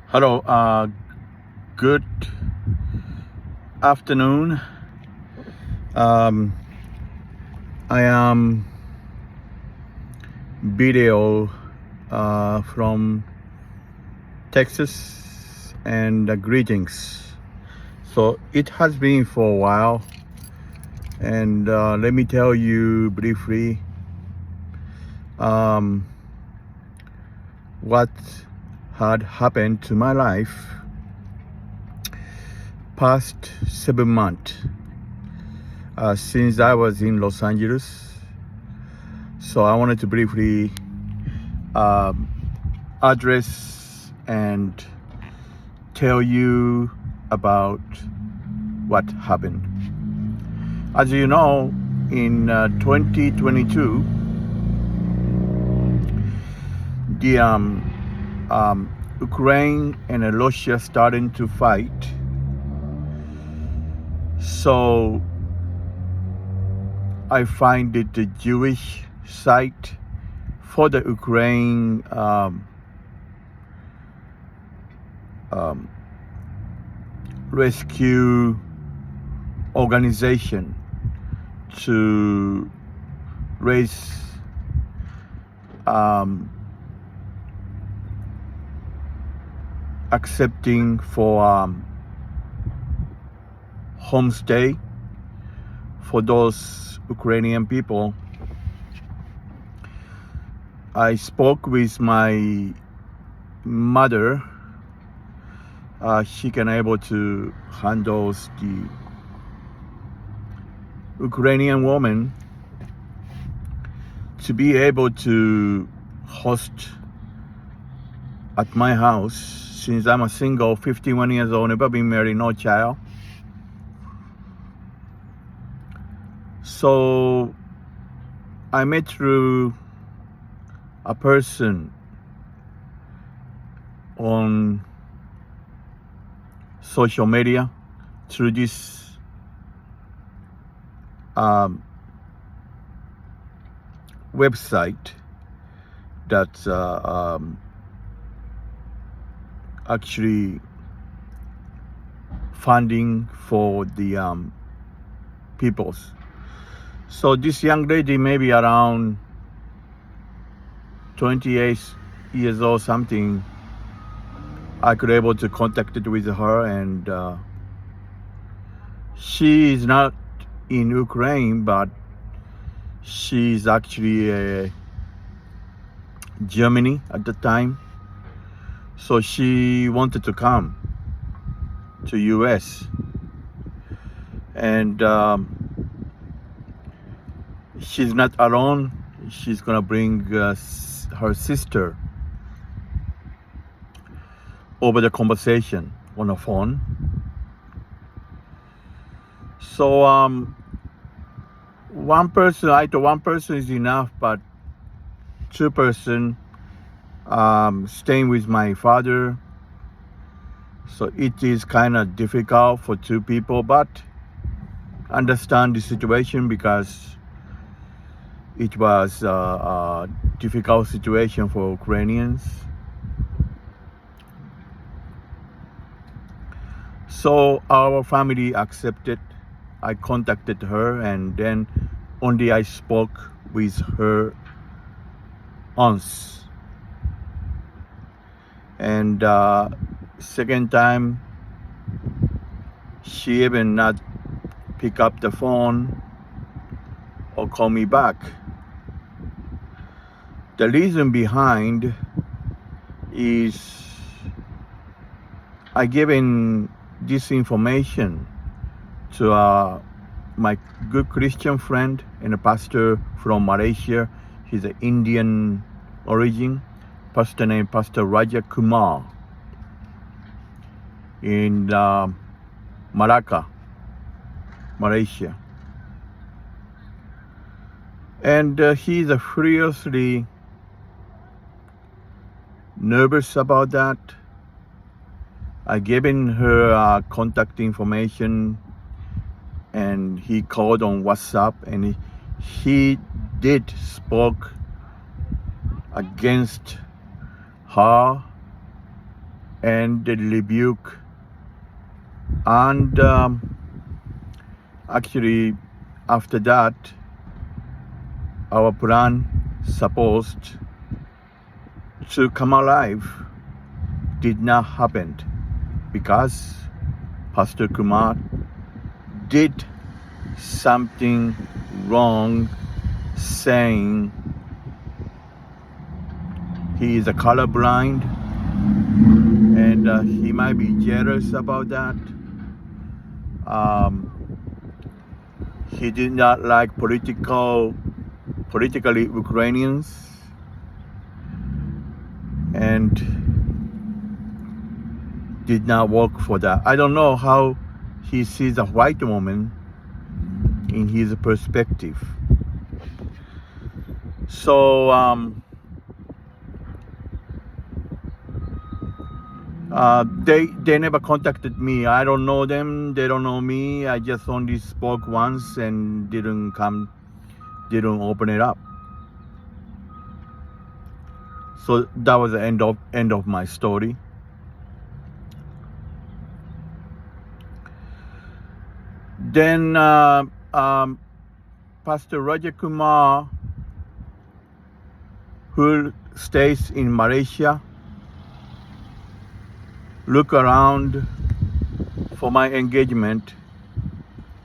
Hello, good afternoon. Um, I am video from Texas and greetings. So it has been for a while, and let me tell you briefly um, what had happened to my life past 7 months since I was in Los Angeles. So I wanted to briefly um, address and tell you about what happened. As you know, in 2022, the Ukraine and Russia starting to fight. So I find it the Jewish site for the Ukraine rescue organization to raise accepting for homestay for those Ukrainian people. I spoke with my mother. She can able to handle the Ukrainian woman to be able to host at my house, since I'm a single, 51 years old, never been married, no child. So I met through a person on social media through this website that's actually funding for the peoples. So this young lady, maybe around 28 years old, something, I could able to contact it with her, and she is not in Ukraine, but she's actually Germany at the time. So she wanted to come to US, and she's not alone. She's gonna bring her sister over the conversation on the phone. So one person, I thought one person is enough, but two person staying with my father. So it is kind of difficult for two people, but understand the situation because it was a difficult situation for Ukrainians. So our family accepted. I contacted her, and then only I spoke with her aunts. And second time, she even not pick up the phone or call me back. The reason behind is I given this information to my good Christian friend and a pastor from Malaysia. He's an Indian origin, pastor named Pastor Raja Kumar in Malacca, Malaysia. And he's furiously nervous about that. I given her contact information, and he called on WhatsApp, and he did spoke against her and the rebuke. And actually, after that, our plan supposed to come alive did not happen because Pastor Kumar did something wrong, saying he is a colorblind and he might be jealous about that. He did not like politically Ukrainians, and did not work for that. I don't know how he sees a white woman in his perspective. So they never contacted me. I don't know them. They don't know me. I just only spoke once and didn't open it up. So that was the end of my story. Then Pastor Roger Kumar, who stays in Malaysia, look around for my engagement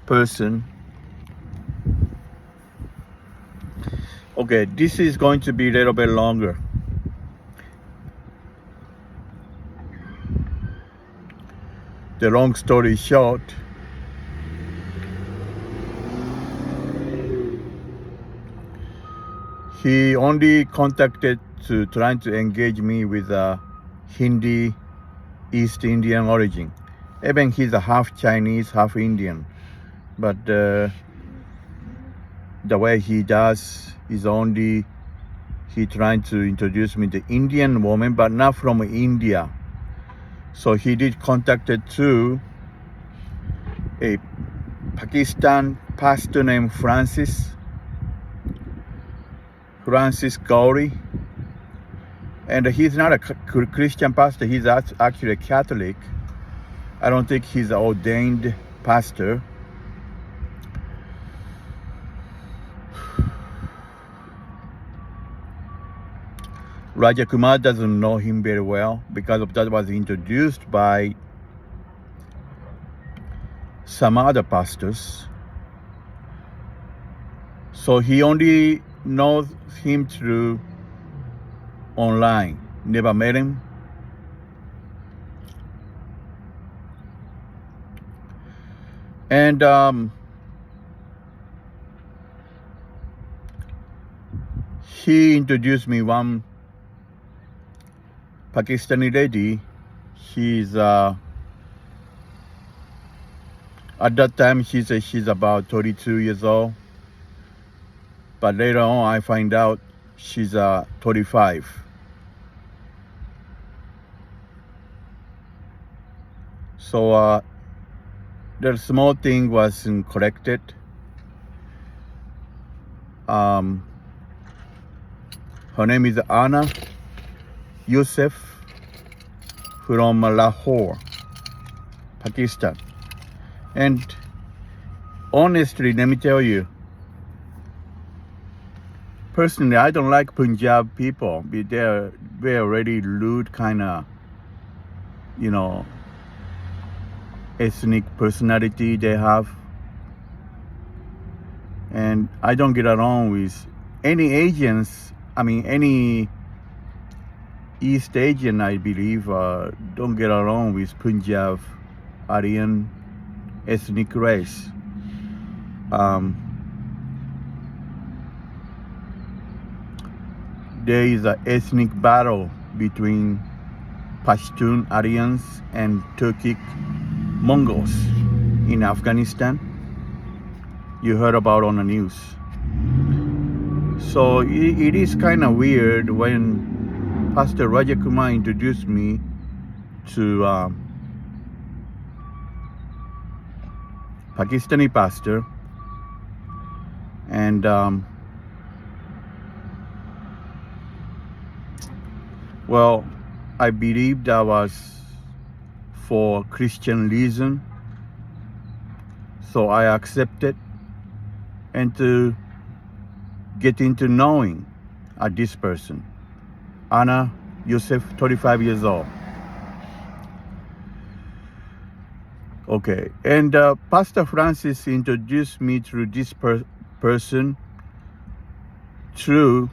person. Okay, this is going to be a little bit longer. The long story short, he only contacted to trying to engage me with a Hindi East Indian origin. Even he's a half Chinese, half Indian. But the way he does is only he trying to introduce me to Indian woman, but not from India. So he did contacted to a Pakistan pastor named Francis Gauri. And he's not a Christian pastor, he's actually a Catholic. I don't think he's an ordained pastor. Raja Kumar doesn't know him very well because of that was introduced by some other pastors. So he only knows him through online, never met him. And he introduced me one Pakistani lady. She's at that time she said she's about 32 years old, but later on I find out she's 35. So the small thing was corrected. Her name is Anna Youssef from Lahore, Pakistan. And honestly, let me tell you, personally, I don't like Punjab people. They're very rude, kind of, ethnic personality they have. And I don't get along with any Asians. I mean, any East Asian, I believe, don't get along with Punjab, Aryan, ethnic race. There is an ethnic battle between Pashtun Aryans and Turkic Mongols in Afghanistan. You heard about on the news. So it is kind of weird when Pastor Raja Kumar introduced me to Pakistani pastor, and well, I believe that was for Christian reason. So I accepted and to get into knowing this person, Anna Yosef, 35 years old. Okay, and Pastor Francis introduced me through this person through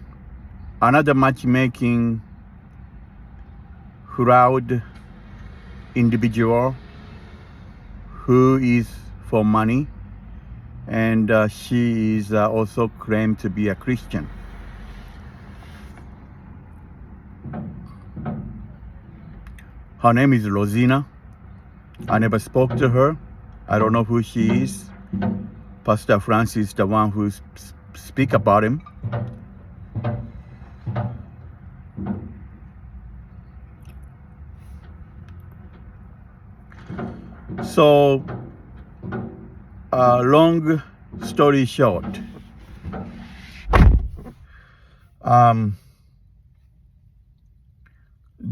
another matchmaking proud individual who is for money, and she is also claimed to be a Christian. Her name is Rosina. I never spoke to her. I don't know who she is. Pastor Francis, the one who speak about him. So, long story short,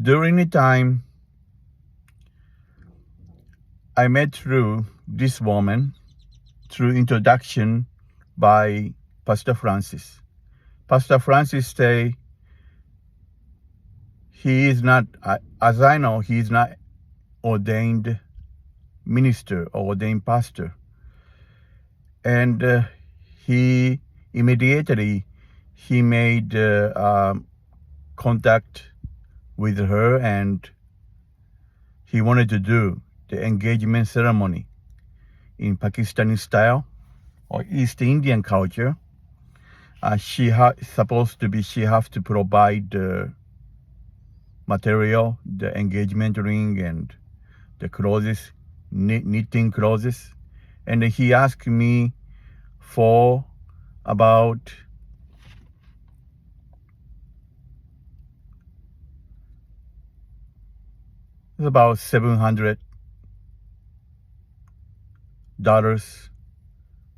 during the time I met through this woman through introduction by Pastor Francis. Pastor Francis say he is not, as I know, he is not ordained minister or ordained pastor. And he immediately, he made contact with her, and he wanted to do the engagement ceremony in Pakistani style or East Indian culture. She supposed to be, she have to provide the material, the engagement ring and the clothes, knitting clothes. And he asked me for about $700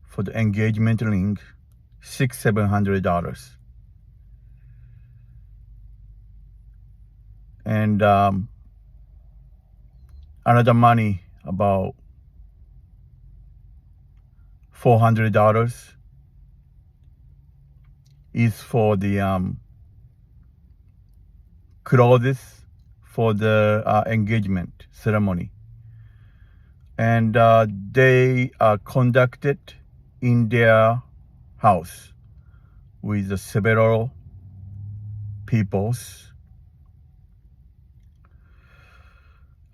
for the engagement ring, $700. And another money about $400 is for the clothes for the engagement ceremony. And they are conducted in their house with several peoples.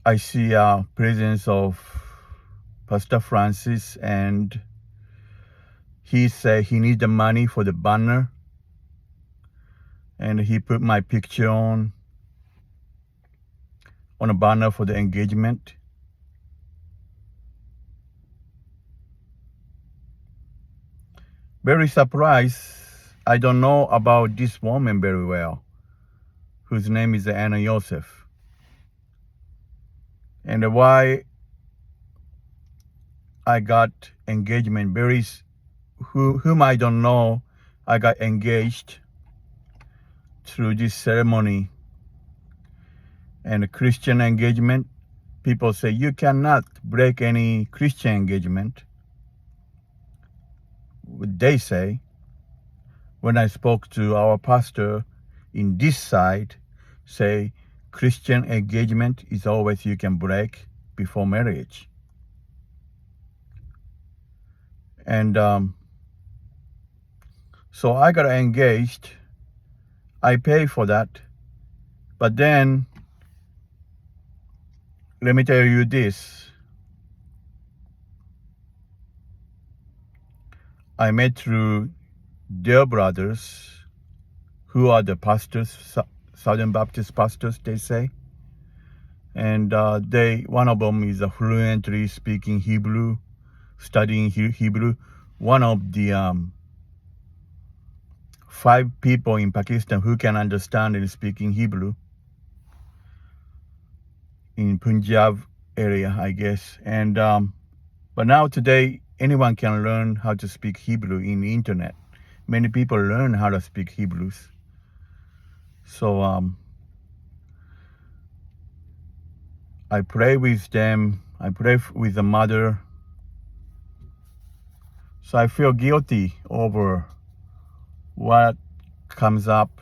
I see a presence of Pastor Francis, and he said he needs the money for the banner, and he put my picture on a banner for the engagement. Very surprised. I don't know about this woman very well, whose name is Anna Yosef. And why I got engagement, whom I don't know, I got engaged through this ceremony. And a Christian engagement, people say you cannot break any Christian engagement. They say, when I spoke to our pastor in this side, say Christian engagement is always you can break before marriage. And so I got engaged. I pay for that. But then, let me tell you this. I met through their brothers, who are the pastors, Southern Baptist pastors, they say. And one of them is fluently speaking Hebrew, studying Hebrew. One of the 5 people in Pakistan who can understand and speaking Hebrew in Punjab area, I guess. And but now today, anyone can learn how to speak Hebrew in the internet. Many people learn how to speak Hebrews. So I pray with them. I pray with the mother. So I feel guilty over what comes up.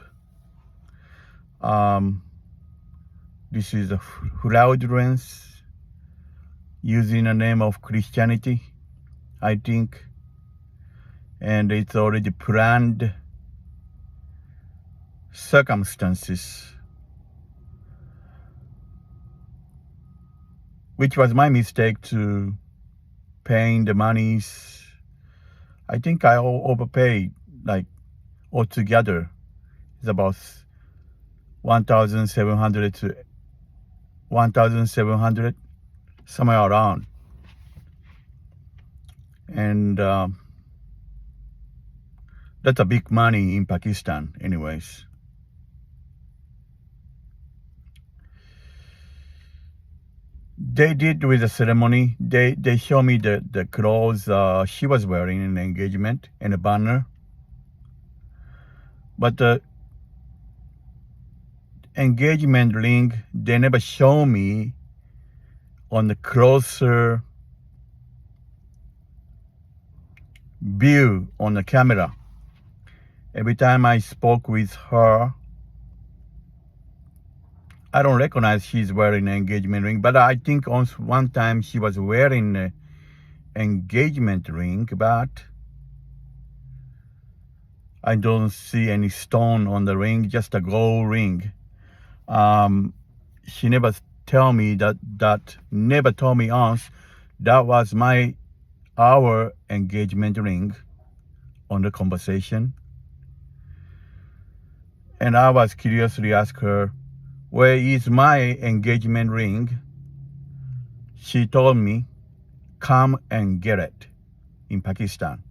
This is a fraudulence using the name of Christianity, I think. And it's already planned circumstances, which was my mistake to paying the monies. I think I overpaid, like altogether. It's about 1,700 to 1,700, somewhere around. And that's a big money in Pakistan, anyways. They did with the ceremony. They show me the clothes she was wearing in the engagement and a banner. But the engagement ring, they never show me on the closer view on the camera. Every time I spoke with her, I don't recognize she's wearing an engagement ring, but I think on one time she was wearing an engagement ring, but I don't see any stone on the ring, just a gold ring. She never tell me that never told me once that was our engagement ring on the conversation. And I was curiously asked her, where is my engagement ring? She told me, come and get it in Pakistan.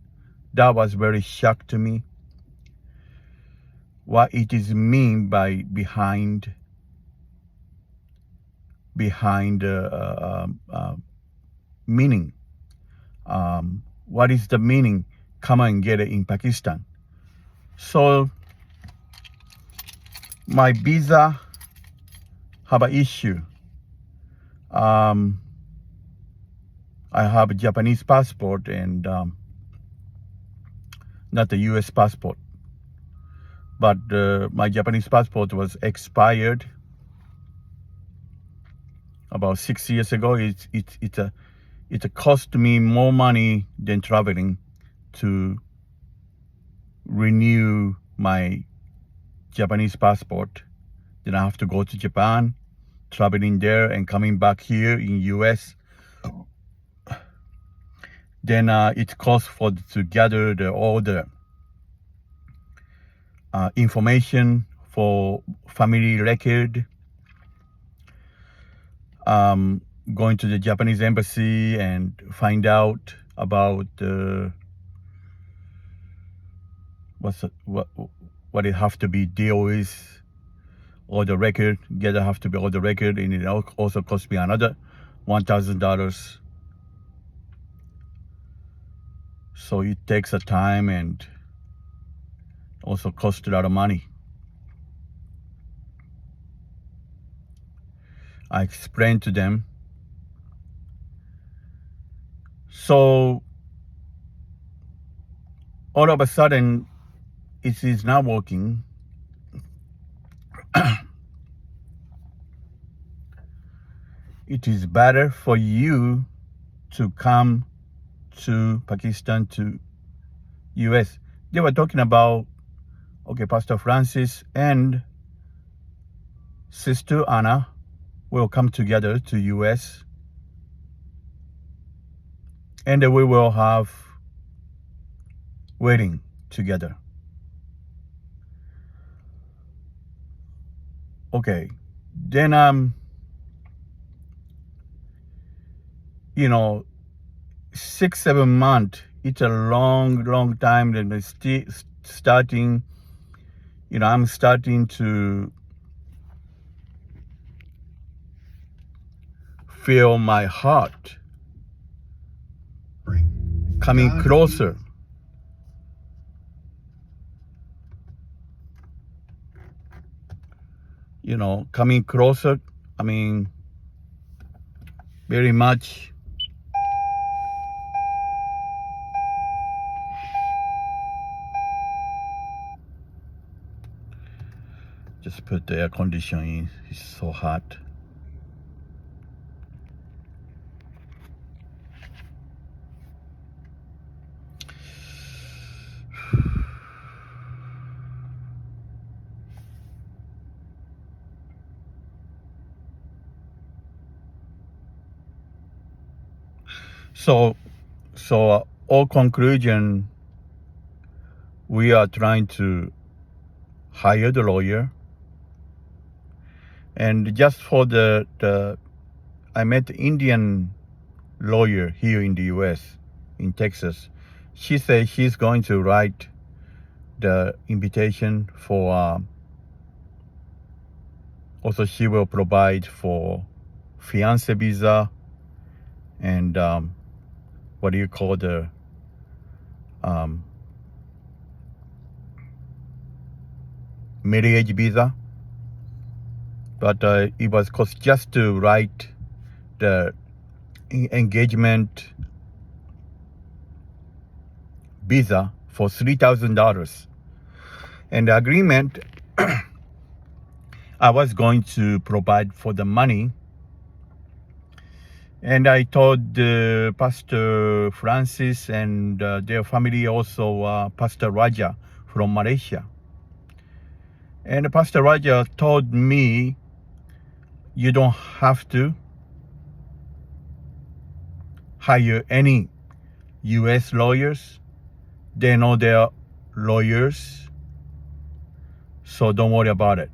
That was very shock to me. What it is mean by behind meaning. What is the meaning? Come and get it in Pakistan. So my visa have an issue. I have a Japanese passport and not a U.S. passport. But my Japanese passport was expired about 6 years ago. It cost me more money than traveling to renew my Japanese passport. Then I have to go to Japan, traveling there and coming back here in US. Then it costs to gather all the information for family record. Going to the Japanese embassy and find out about what it have to be deal with, or the record. Have to be all the record, and it also cost me another $1,000. So it takes a time and also cost a lot of money. I explained to them. So all of a sudden, it is not working. It is better for you to come to Pakistan, to US. They were talking about, okay, Pastor Francis and Sister Anna will come together to US, and we will have wedding together. Okay, then 6-7 months, it's a long time. Then it's starting, I'm starting to feel my heart coming closer. Coming closer. I mean, very much. Just put the air conditioner in. It's so hot. So all conclusion, we are trying to hire the lawyer. And just for the I met the Indian lawyer here in the US, in Texas. She said she's going to write the invitation for, also she will provide for fiancé visa and what do you call the marriage visa. But it was cost just to write the engagement visa for $3,000. And the agreement, I was going to provide for the money. And I told Pastor Francis and their family, also Pastor Raja from Malaysia. And Pastor Raja told me, you don't have to hire any US lawyers. They know their lawyers, so don't worry about it.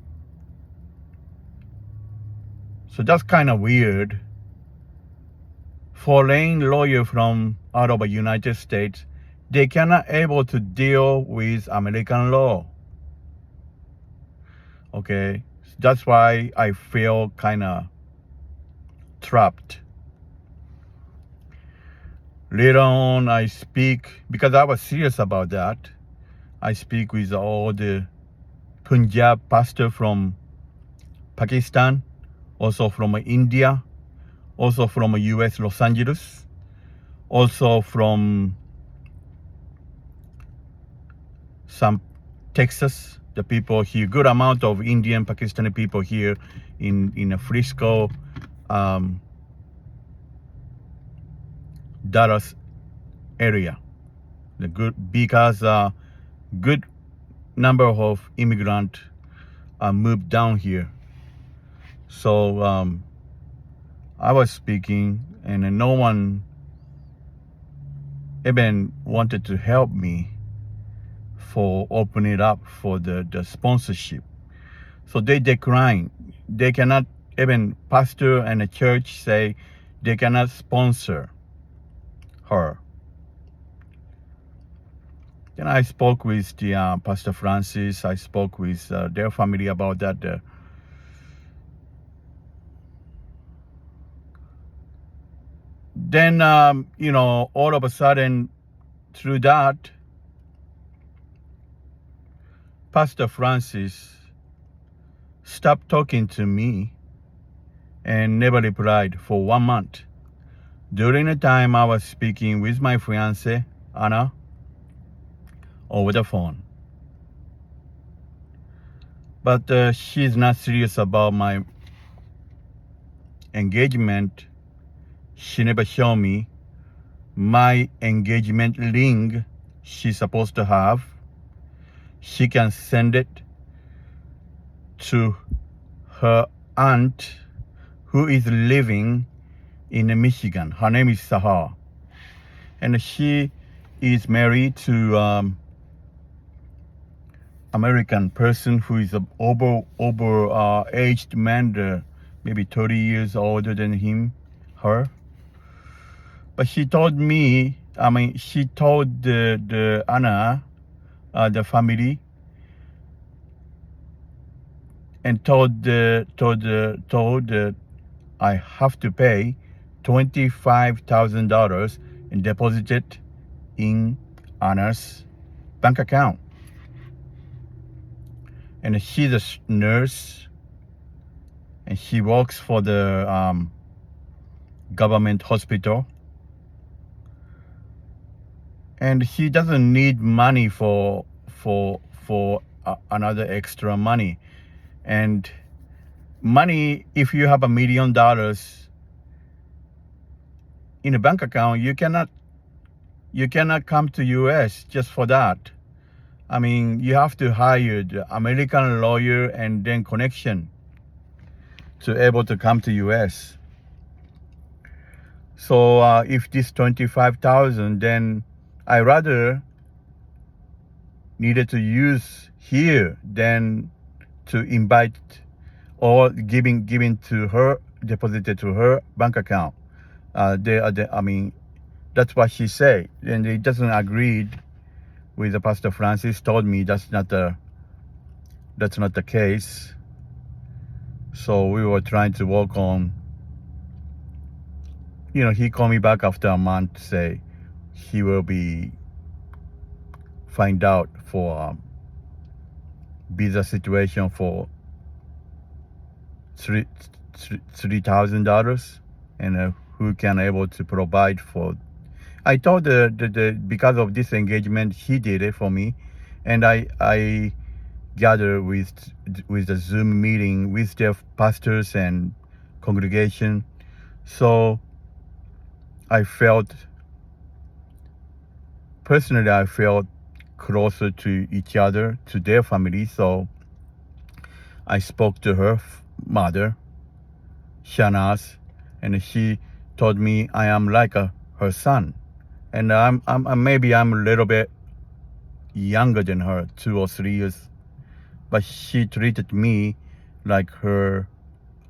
So that's kind of weird. Foreign lawyer from out of the United States, they cannot able to deal with American law. Okay, that's why I feel kind of trapped. Later on, I speak, because I was serious about that, I speak with all the Punjab pastor from Pakistan, also from India, also from US Los Angeles, also from some Texas, the people here, good amount of Indian, Pakistani people here in Frisco, Dallas area. The good, because good number of immigrants moved down here. So I was speaking, and no one even wanted to help me for opening it up for the sponsorship. So they decline. They cannot, even pastor and a church say they cannot sponsor her. Then I spoke with the Pastor Francis. I spoke with their family about that. Then, all of a sudden, through that, Pastor Francis stopped talking to me and never replied for 1 month. During the time I was speaking with my fiancée, Anna, over the phone. But she's not serious about my engagement. She never showed me my engagement ring she's supposed to have. She can send it to her aunt who is living in Michigan. Her name is Sahar. And she is married to American person who is over aged man, maybe 30 years older than her. But she told me, she told the Anna, the family, and told I have to pay $25,000 and deposit it in Anna's bank account. And she's a nurse, and she works for the government hospital. And he doesn't need money for another extra money. And money, if you have $1 million in a bank account, you cannot come to US just for that. I mean, you have to hire the American lawyer and then connection to able to come to US. So if this 25,000, then I rather needed to use here than to invite or giving to her, deposited to her bank account. I mean, that's what she said, and it doesn't agree with the Pastor Francis. Told me that's not the case. So we were trying to work on. He called me back after a month to say he will be find out for visa situation for $3,000 and who can able to provide for. I told the because of this engagement he did it for me, and I gathered with the Zoom meeting with their pastors and congregation. So I felt closer to each other, to their family. So I spoke to her mother, Shanaz, and she told me I am like her son, and I'm maybe I'm a little bit younger than her, 2 or 3 years, but she treated me like her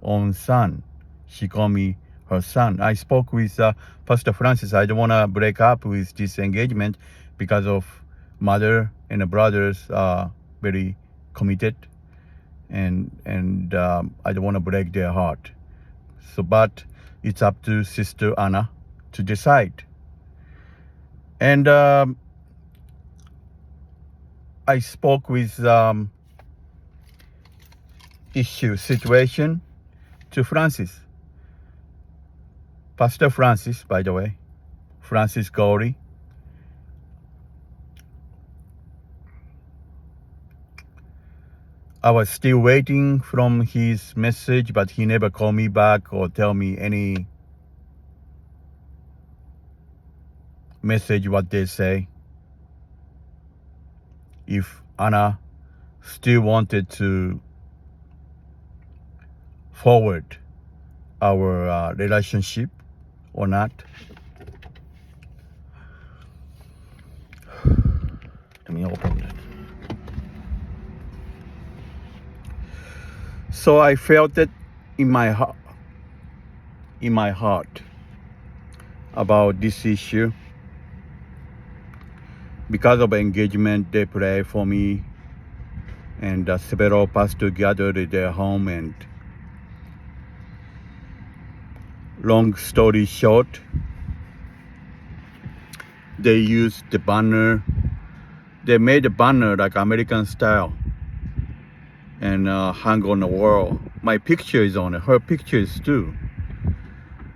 own son. She called me her son. I spoke with Pastor Francis. I don't want to break up with this engagement because of mother and the brothers are very committed, and I don't want to break their heart. So, but it's up to Sister Anna to decide. And I spoke with situation to Francis. Pastor Francis, by the way, Francis Gowrie. I was still waiting from his message, but he never called me back or tell me any message what they say. If Anna still wanted to forward our relationship or not. Let me open it. So I felt it in my heart about this issue. Because of engagement, they pray for me, and several pastors gathered at their home. And long story short, they used the banner. They made a banner like American style and hung on the wall. My picture is on it. Her picture is too.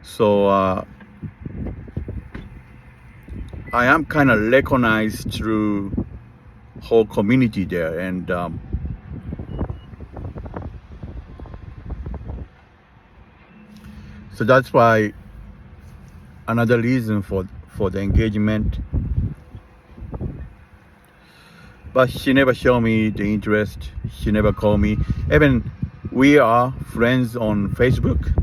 So I am kind of recognized through whole community there, and so that's why another reason for the engagement. But she never showed me the interest. She never called me. Even we are friends on Facebook.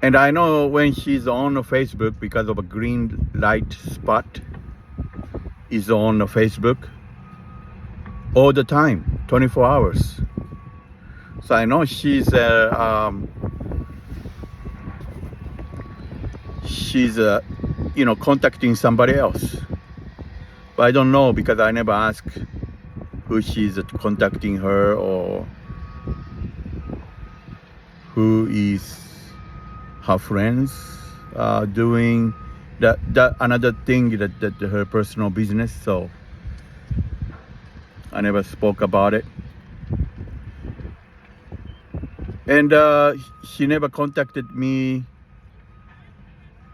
And I know when she's on Facebook because of a green light spot is on Facebook all the time, 24 hours. So I know she's contacting somebody else. But I don't know because I never asked who she's contacting her or who is her friends doing that another thing that her personal business. So I never spoke about it. And she never contacted me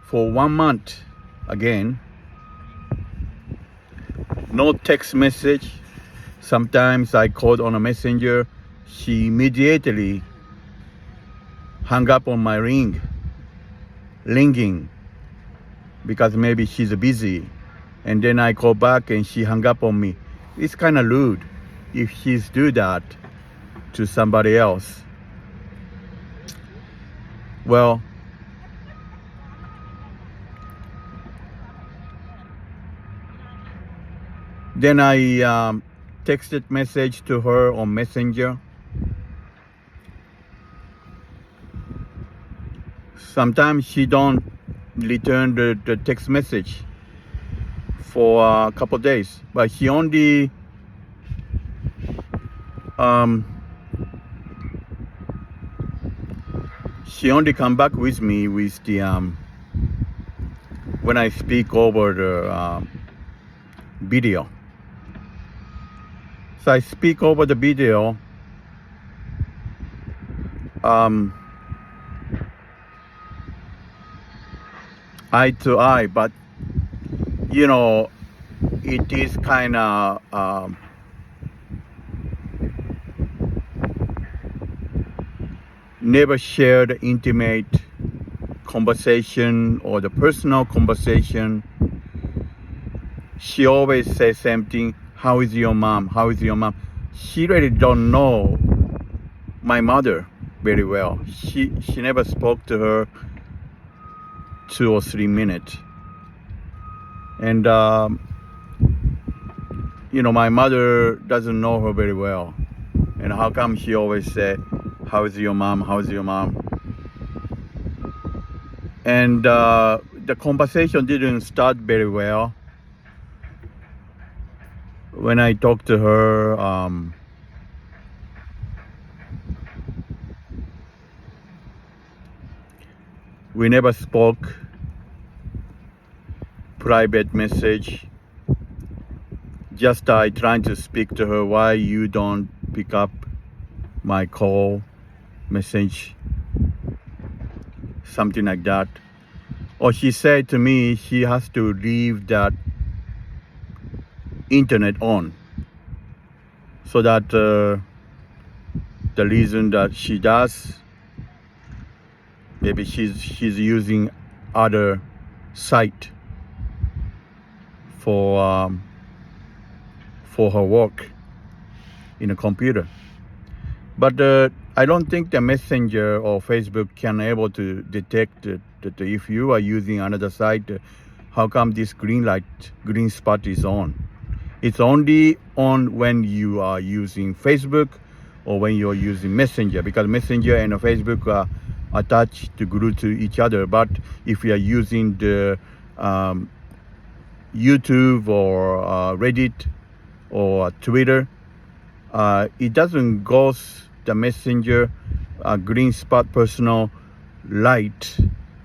for 1 month again. No text message. Sometimes I called on a messenger. She immediately hung up on my ringing, because maybe she's busy. And then I call back and she hung up on me. It's kind of rude if she's do that to somebody else. Well, then I texted message to her on Messenger. Sometimes she don't return the text message for a couple of days, but she only come back with me with the when I speak over the video. So I speak over the video eye to eye, but you know, it is kind of never share the intimate conversation or the personal conversation. She always says same thing. How is your mom? How is your mom? She really don't know my mother very well. She never spoke to her 2 or 3 minutes. And you know, my mother doesn't know her very well. And how come she always say, how is your mom? How is your mom? And the conversation didn't start very well. When I talked to her, we never spoke. Private message. Just I trying to speak to her, why you don't pick up my call, message, something like that. Or she said to me she has to leave that internet on, so that the reason that she does, maybe she's using other site for her work in a computer. But I don't think the Messenger or Facebook can able to detect that if you are using another site, how come this green spot is on? It's only on when you are using Facebook or when you're using Messenger, because Messenger and Facebook are attached to glue to each other. But if you are using the YouTube or Reddit or Twitter, it doesn't go the Messenger green spot personal light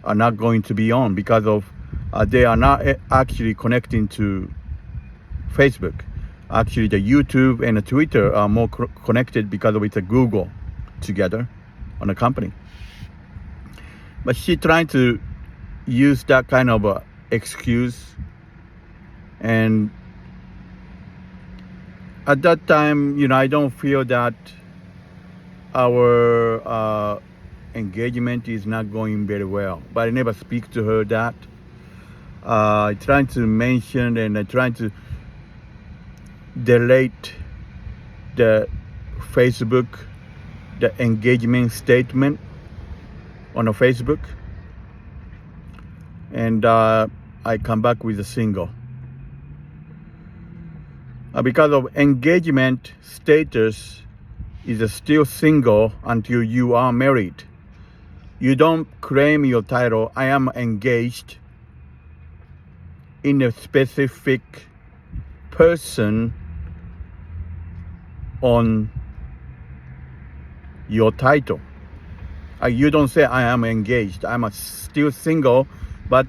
are not going to be on, because of they are not actually connecting to Facebook. Actually, the YouTube and the Twitter are more connected because of it's a Google together on a company. But she trying to use that kind of excuse. And at that time, you know, I don't feel that our engagement is not going very well. But I never speak to her that. I trying to mention and I trying to delete the Facebook, the engagement statement on a Facebook. And I come back with a single. Because of engagement status is still single until you are married. You don't claim your title, I am engaged, in a specific person on your title. You don't say I am engaged. I'm still single, but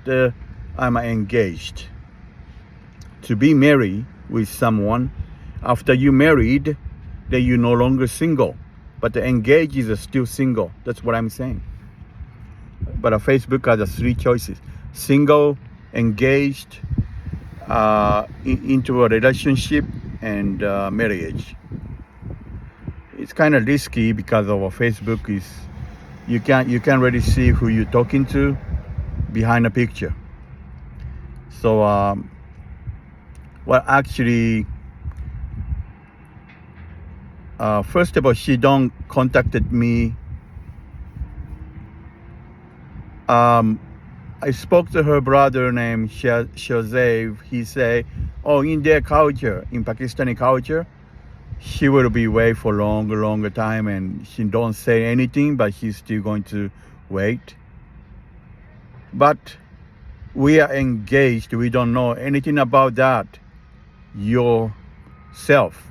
I'm engaged. To be married with someone, after you married, then you're no longer single. but the engaged is still single. That's what I'm saying. But Facebook has the three choices: single, engaged, into a relationship, and marriage. It's kind of risky because of Facebook is you can't really see who you're talking to behind a picture. So well, actually, first of all, she don't contacted me. I spoke to her brother named Shazav. He say, oh, in their culture, in Pakistani culture, she will be wait for longer time, and she don't say anything, but she's still going to wait. But we are engaged. We don't know anything about that yourself,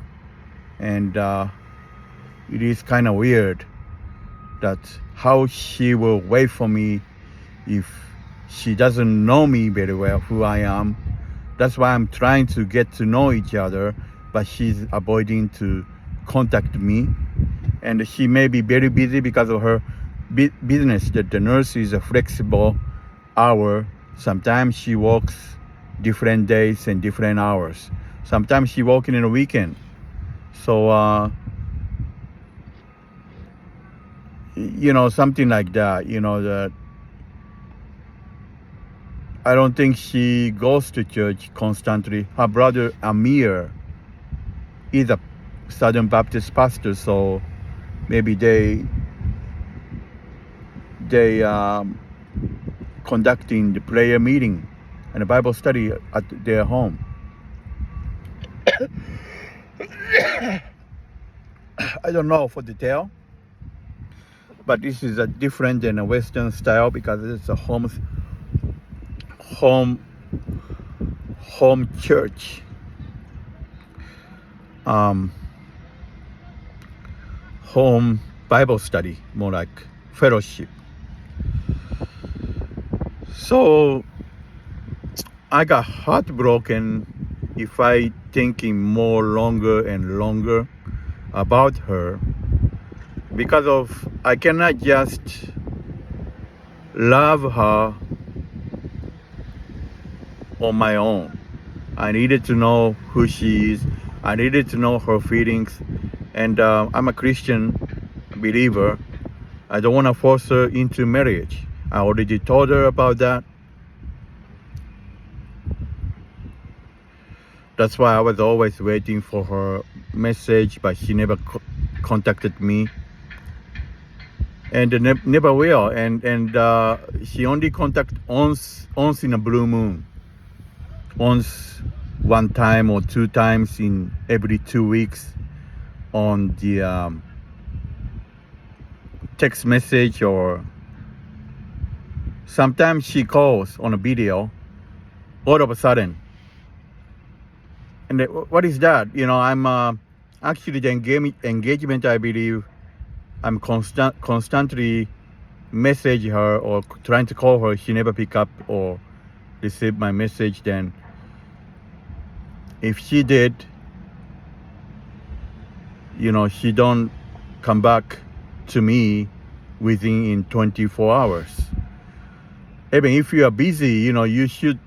and it is kind of weird that how she will wait for me if she doesn't know me very well, who I am. That's why I'm trying to get to know each other, but she's avoiding to contact me. And she may be very busy because of her business, that the nurse is a flexible hour. Sometimes she works different days and different hours. Sometimes she working in a weekend. So, something like that, that I don't think she goes to church constantly. Her brother Amir is a Southern Baptist pastor, so maybe they conducting the prayer meeting and a Bible study at their home. I don't know for detail, but this is a different than a Western style because it's a home church. Home Bible study, more like fellowship. So I got heartbroken if I thinking more longer and longer about her, because of I cannot just love her on my own. I needed to know who she is. I needed to know her feelings. And I'm a Christian believer. I don't want to force her into marriage. I already told her about that. That's why I was always waiting for her message, but she never contacted me. And never will. And she only contact once in a blue moon. Once, one time or two times in every 2 weeks on the text message, or sometimes she calls on a video all of a sudden. And what is that? I'm actually the engagement, I believe, I'm constantly message her or trying to call her. She never pick up or receive my message. Then if she did, she don't come back to me within 24 hours. Even if you are busy, you should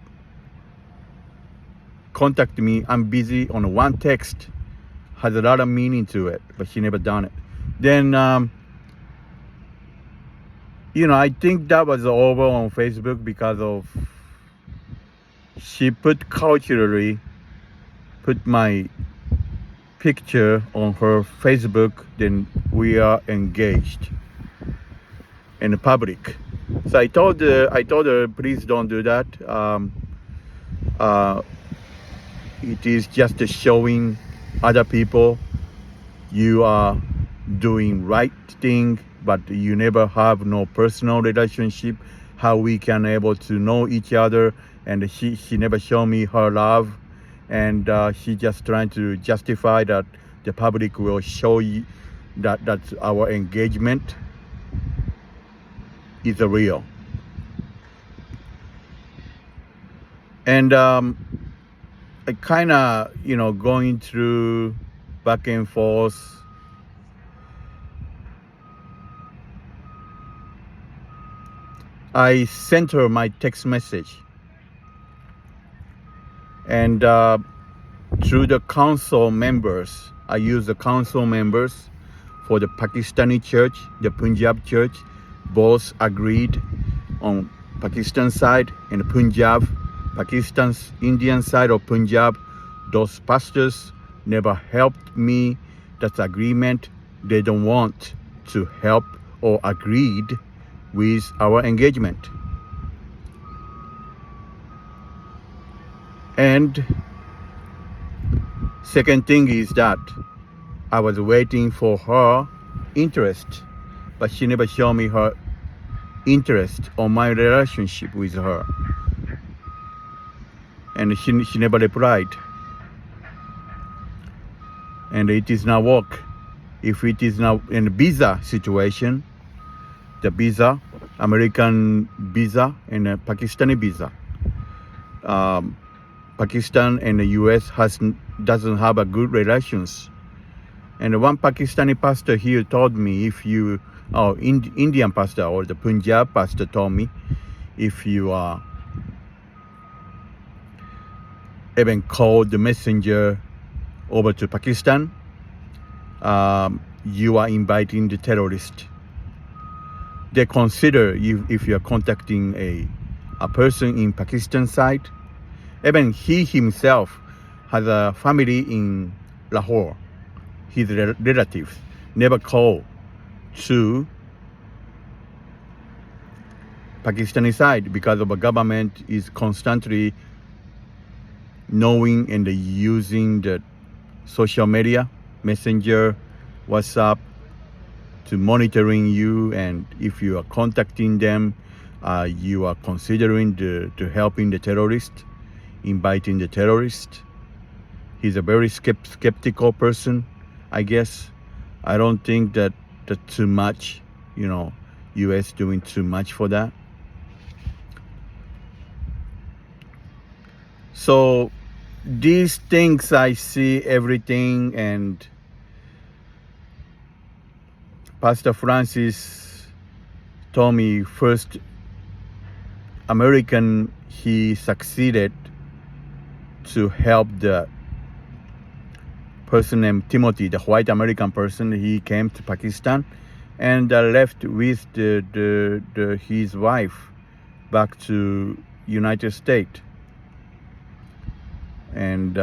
contact me. I'm busy on one text. Has a lot of meaning to it, but she never done it. Then, I think that was over on Facebook because of she culturally put my picture on her Facebook. Then we are engaged in the public. So I told her, please don't do that. It is just showing other people you are doing right thing, but you never have no personal relationship. How we can able to know each other, and she never show me her love, and she just trying to justify that the public will show you that our engagement is real. And I kind of going through back and forth I sent her my text message. And through the council members, I use the council members for the Pakistani church, the Punjab church, both agreed on Pakistan side and Punjab, Pakistan's Indian side of Punjab. Those pastors never helped me. That's agreement. They don't want to help or agreed with our engagement. And second thing is that I was waiting for her interest, but she never showed me her interest on my relationship with her. And she never replied. And it is not work. If it is now in a visa situation, the visa, American visa and a Pakistani visa. Pakistan and the US doesn't have a good relations. And one Pakistani pastor here told me, if you, Indian pastor or the Punjab pastor told me, if you are even called the messenger over to Pakistan, you are inviting the terrorist. They consider you, if you are contacting a person in Pakistan side, even he himself has a family in Lahore. His relatives never call to Pakistani side because of a government is constantly knowing and using the social media, messenger, WhatsApp to monitoring you, and if you are contacting them, you are considering to helping the terrorist, inviting the terrorist. He's a very skeptical person, I guess. I don't think that too much, US doing too much for that. So these things I see everything, and Pastor Francis told me first American, he succeeded to help the person named Timothy, the white American person. He came to Pakistan and left with his wife back to United States. And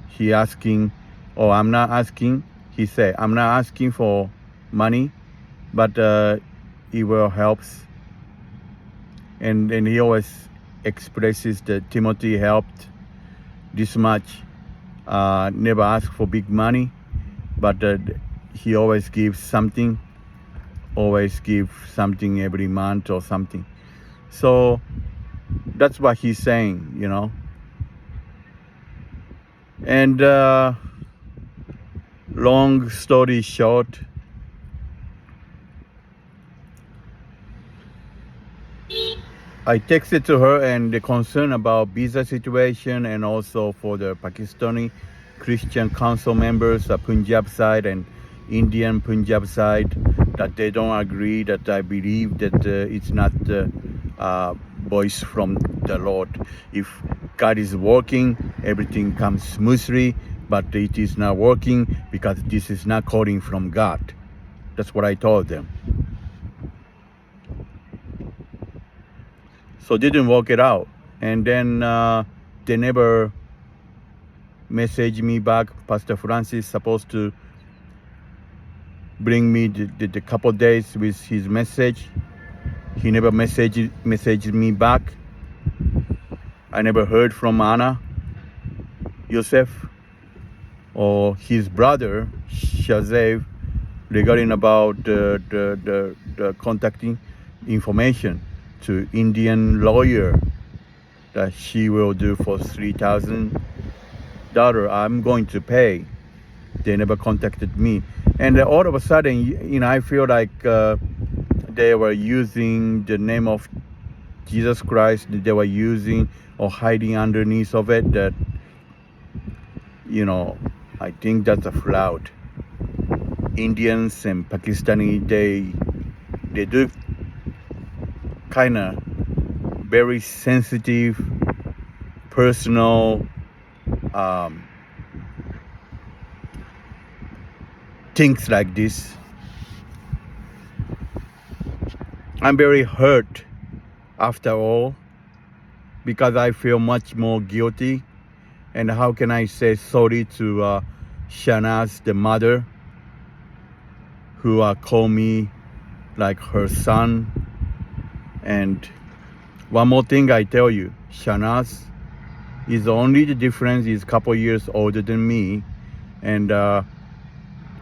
he asking, I'm not asking, he said, I'm not asking for money, but it will helps. And he always expresses that Timothy helped this much, never ask for big money, but he always gives something, every month or something. So that's what he's saying, And long story short, I texted to her and the concern about visa situation, and also for the Pakistani Christian Council members, the Punjab side and Indian Punjab side, that they don't agree, that I believe that it's not the voice from the Lord. If God is working, everything comes smoothly, but it is not working because this is not calling from God. That's what I told them. So didn't work it out. And then they never messaged me back. Pastor Francis supposed to bring me the couple days with his message. He never messaged me back. I never heard from Anna, Yosef, or his brother, Shazev, regarding about the contacting information to Indian lawyer that she will do for $3,000. I'm going to pay. They never contacted me. And all of a sudden, I feel like they were using the name of Jesus Christ. They were using or hiding underneath of it. That, I think that's a fraud. Indians and Pakistani, they do kind of very sensitive, personal things like this. I'm very hurt after all, because I feel much more guilty. And how can I say sorry to Shanaz, the mother, who called me like her son. And one more thing I tell you, Shanaz is only the difference is a couple years older than me, and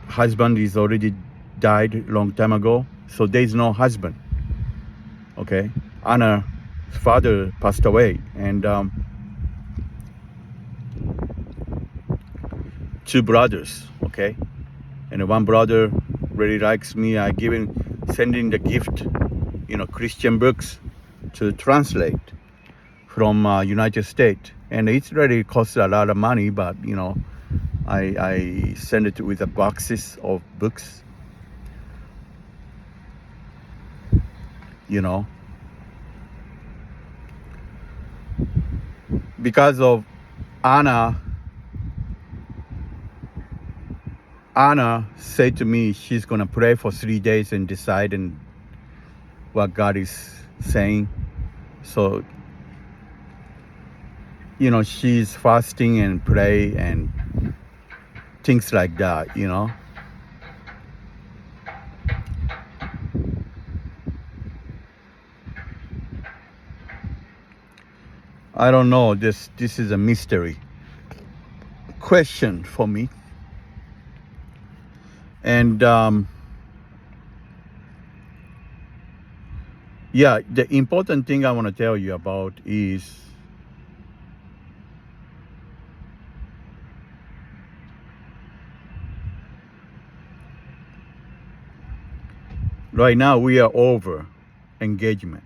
husband is already died long time ago, so there is no husband. Okay, Anna's father passed away, and two brothers. Okay, and one brother really likes me. I sending the gift, Christian books to translate from United States, and it really costs a lot of money, but I send it with the boxes of books, because of Anna said to me she's gonna pray for 3 days and decide and what God is saying. So she's fasting and pray and things like that. I don't know, this is a mystery question for me. And the important thing I want to tell you about is right now we are over engagement.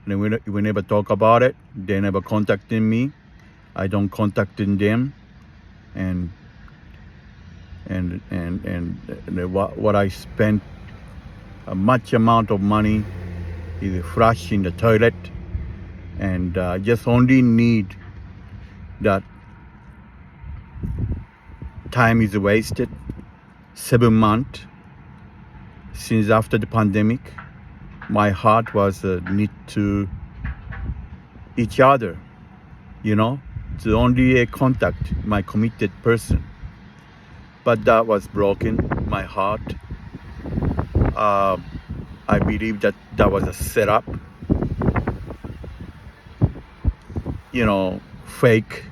And we never talk about it. They never contacted me. I don't contacting them. And what I spent a much amount of money is flush in the toilet, and just only need that time is wasted. 7 months since after the pandemic, my heart was knit to each other, to only contact my committed person. But that was broken, my heart. I believe that was a setup, fake.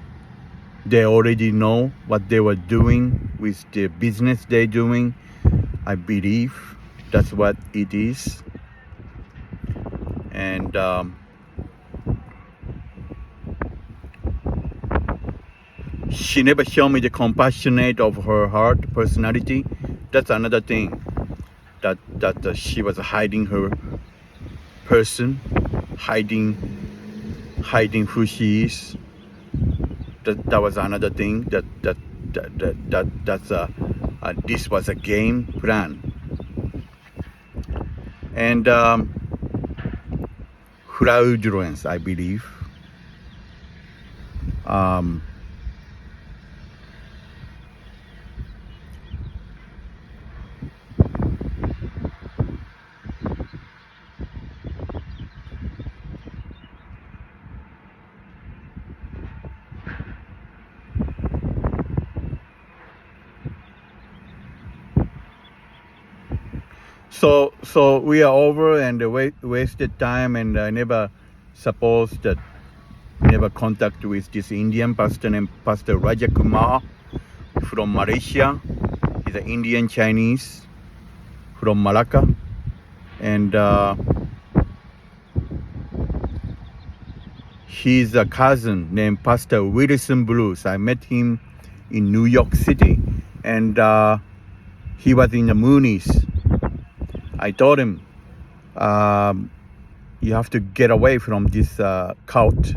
They already know what they were doing with the business they're doing. I believe that's what it is. And she never showed me the compassionate of her heart, personality. That's another thing, that she was hiding her person, hiding who she is. That was another thing. This was a game plan. And fraudulence, I believe. So we are over, and wasted time, and I never contact with this Indian pastor named Pastor Raja Kumar from Malaysia. He's an Indian Chinese from Malacca, and he's a cousin named Pastor Wilson Bruce. I met him in New York City, and he was in the Moonies. I told him, you have to get away from this cult.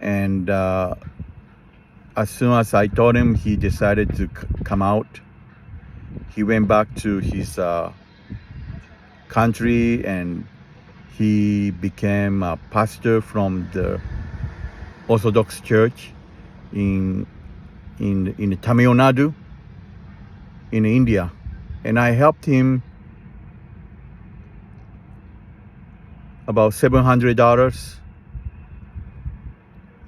And as soon as I told him, he decided to come out. He went back to his country, and He became a pastor from the Orthodox Church in Tamil Nadu in India, and I helped him about $700.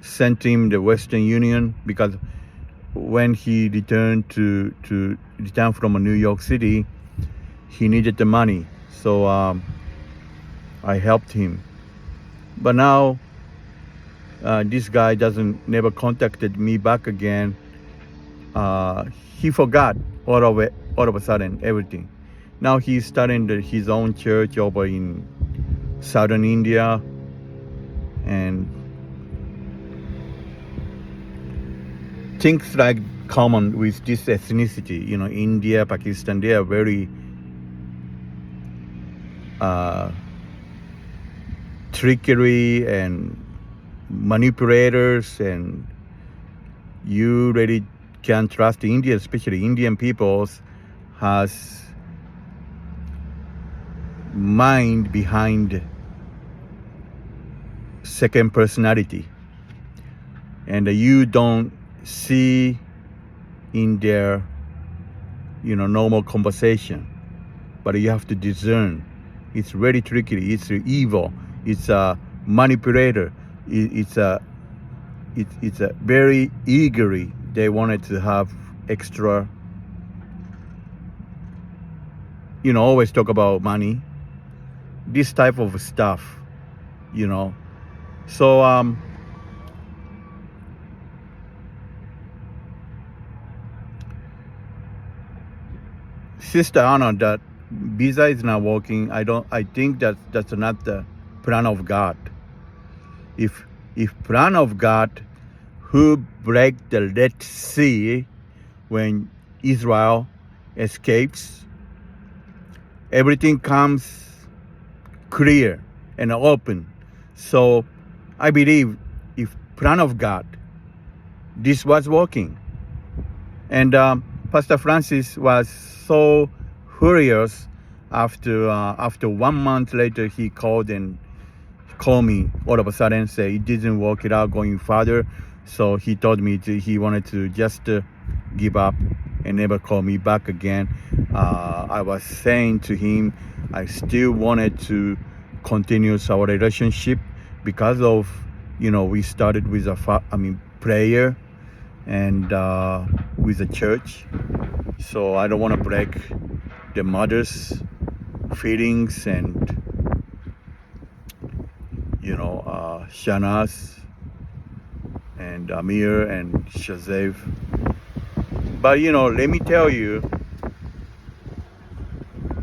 Sent him the Western Union because when he returned from New York City, he needed the money. So I helped him. But now this guy never contacted me back again. He forgot all of a sudden, everything. Now he's starting his own church over in southern India, and things like common with this ethnicity, India, Pakistan, they are very trickery and manipulators, and you really can't trust the Indians, especially Indian peoples has mind behind second personality, and you don't see in their normal conversation, but you have to discern. It's very tricky, it's evil, it's a manipulator, it's a very eagerly they wanted to have extra, always talk about money, this type of stuff, so Sister Anna, that visa is not working. I think that's not the plan of God. If plan of God, who break the Red Sea when Israel escapes, everything comes clear and open. So I believe if plan of God, this was working. And Pastor Francis was so furious after 1 month later he called me all of a sudden, say it didn't work it out going further. So he told me he wanted to just give up and never call me back again. I was saying to him, I still wanted to continue our relationship because of, we started with prayer and with the church. So I don't want to break the mother's feelings and, Shanaz and Amir and Shazev. But, let me tell you,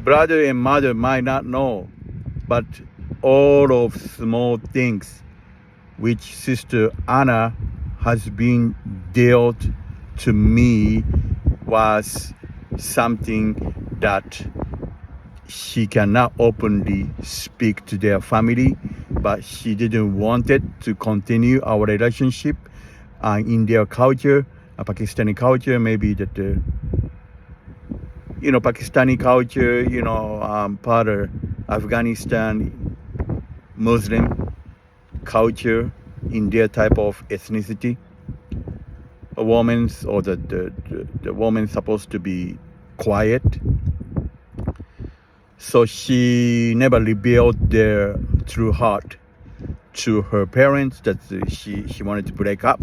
brother and mother might not know, but all of small things which Sister Anna has been dealt to me was something that she cannot openly speak to their family, but she didn't want it to continue our relationship in their culture, Pakistani culture, maybe that Pakistani culture, part of Afghanistan Muslim culture in their type of ethnicity. A woman's or the woman's supposed to be quiet. So she never revealed their true heart to her parents that she wanted to break up.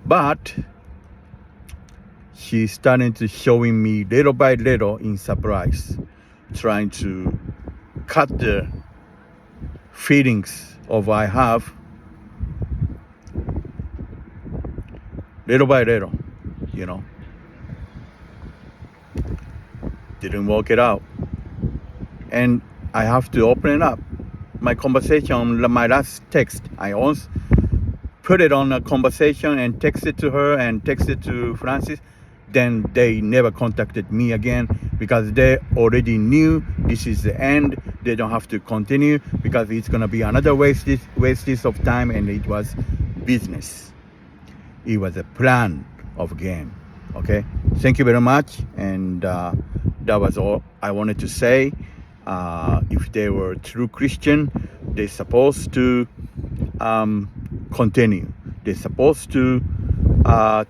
But she started to showing me little by little in surprise, trying to cut the feelings of I have little by little, Didn't work it out. And I have to open it up. My conversation, my last text, I also put it on a conversation and text it to her and text it to Francis. Then they never contacted me again because they already knew this is the end. They don't have to continue because it's going to be another waste of time, and it was business. It was a plan of game. Okay, thank you very much, and that was all I wanted to say. if they were true Christian, they're supposed to continue. They're supposed to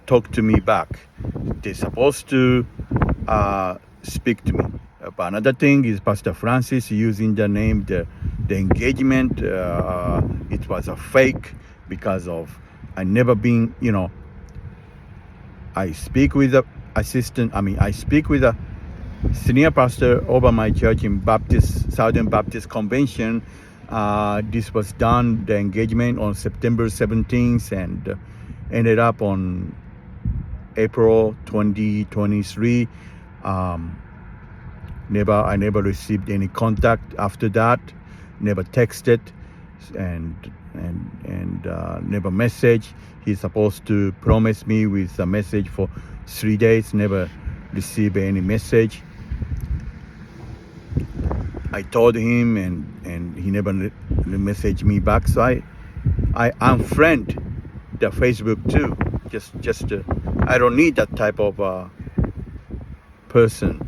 talk to me back. They're supposed to speak to me. But another thing is Pastor Francis using the name, the engagement. It was a fake because of I never been, I speak with the I speak with a senior pastor over my church in Southern Baptist Convention. This was done, the engagement on September 17th and ended up on April 2023. I never received any contact after that, never texted and never messaged. He's supposed to promise me with a message for 3 days, never received any message. I told him and he never messaged me back. So I unfriend the Facebook too. Just I don't need that type of person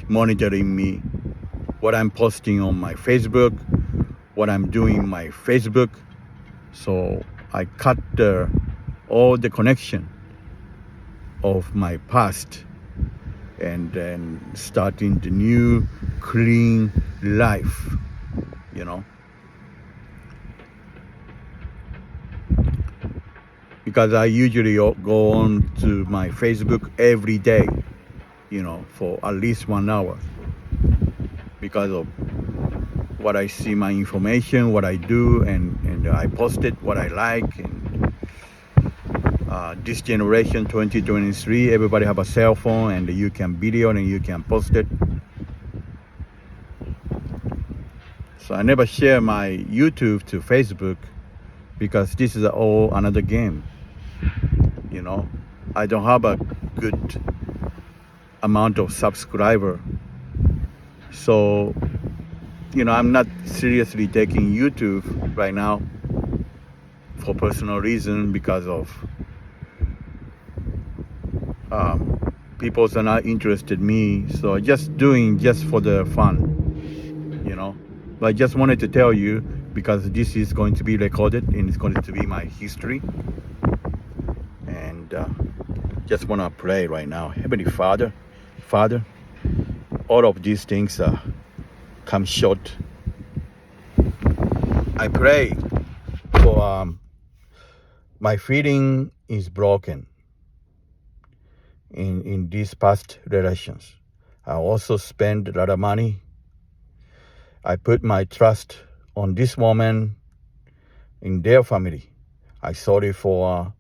monitoring me, what I'm posting on my Facebook, what I'm doing in my Facebook. So I cut all the connection of my past and then starting the new clean life, because I usually go on to my Facebook every day, for at least 1 hour because of what I see, my information, what I do, and I post it, what I like. And this generation 2023, everybody have a cell phone and you can video and you can post it. So I never share my YouTube to Facebook because this is all another game. I don't have a good amount of subscriber. So, I'm not seriously taking YouTube right now for personal reason because of people are not interested in me. So just doing just for the fun, But I just wanted to tell you because this is going to be recorded and it's going to be my history. And just want to pray right now. Heavenly Father, all of these things come short. I pray for my feeling is broken in these past relations. I also spend a lot of money. I put my trust on this woman in their family. I sorry for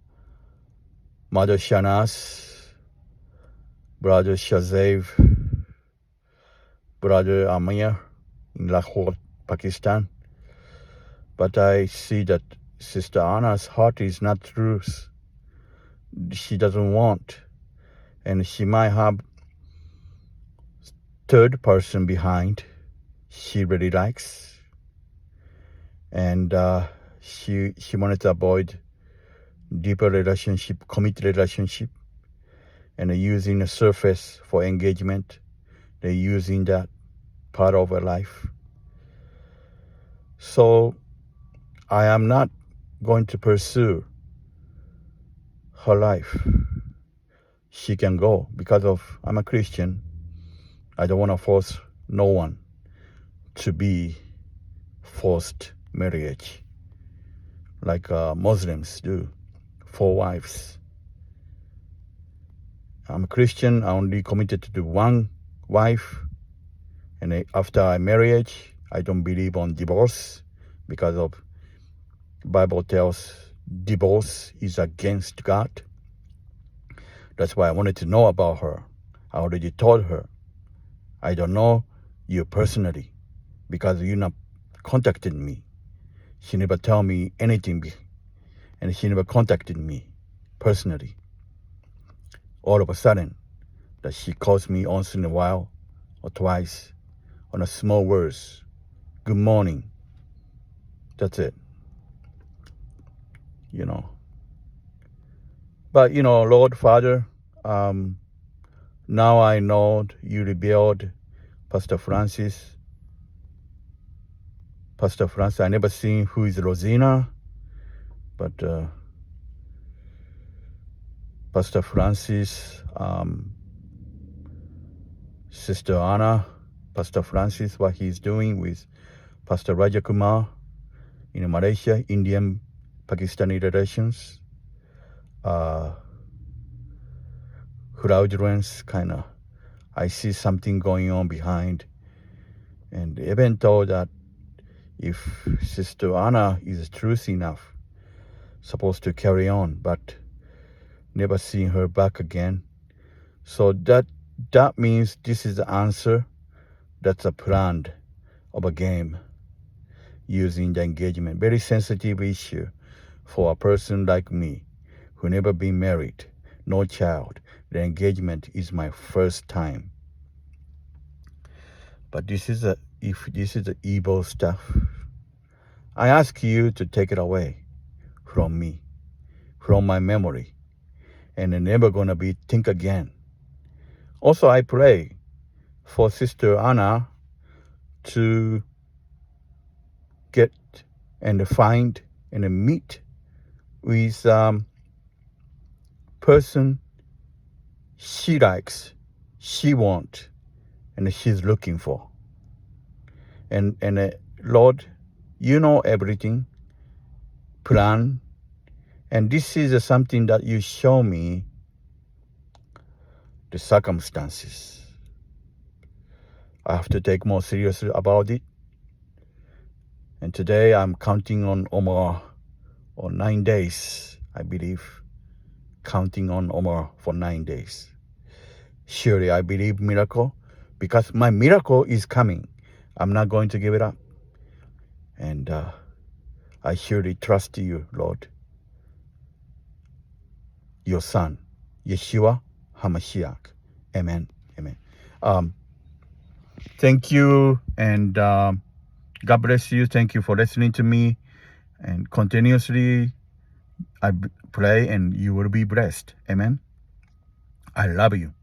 Mother Shanas, Brother Shazav, Brother Amir in Lahore, Pakistan. But I see that Sister Anna's heart is not true. She doesn't want. And she might have third person behind she really likes. And she wanted to avoid deeper relationship, committed relationship. And they're using the surface for engagement. They're using that part of her life. So I am not going to pursue her life. She can go because I'm a Christian. I don't want to force no one to be forced marriage like Muslims do, 4 wives. I'm a Christian. I only committed to one wife, and after I marriage, I don't believe on divorce because of Bible tells divorce is against God. That's why I wanted to know about her. I already told her, I don't know you personally because you not contacted me. She never tell me anything, and she never contacted me personally. All of a sudden, that she calls me once in a while or twice on a small words. Good morning. That's it. But, Lord Father, now I know you revealed Pastor Francis. I never seen who is Rosina, but Pastor Francis, Sister Anna, Pastor Francis, what he's doing with Pastor Raja Kumar in Malaysia, Indian-Pakistani relations, fraudulence, I see something going on behind. And even though that if Sister Anna is truth enough, supposed to carry on, but never seen her back again. So that means this is the answer. That's a plan of a game using the engagement. Very sensitive issue for a person like me who never been married, no child. The engagement is my first time. But if this is the evil stuff, I ask you to take it away from me, from my memory, and I'm never gonna think again. Also, I pray for Sister Anna to get and find and meet with person she likes, she wants, and she's looking for. And Lord, you know everything, plan, and this is something that you show me the circumstances. I have to take more seriously about it. And today I'm counting on Omar on 9 days, I believe. Counting on Omar for 9 days. Surely I believe miracle, because my miracle is coming. I'm not going to give it up. And I surely trust you, Lord. Your Son, Yeshua HaMashiach. Amen. Amen. Thank you, and God bless you. Thank you for listening to me. And continuously, I pray, and you will be blessed. Amen. I love you.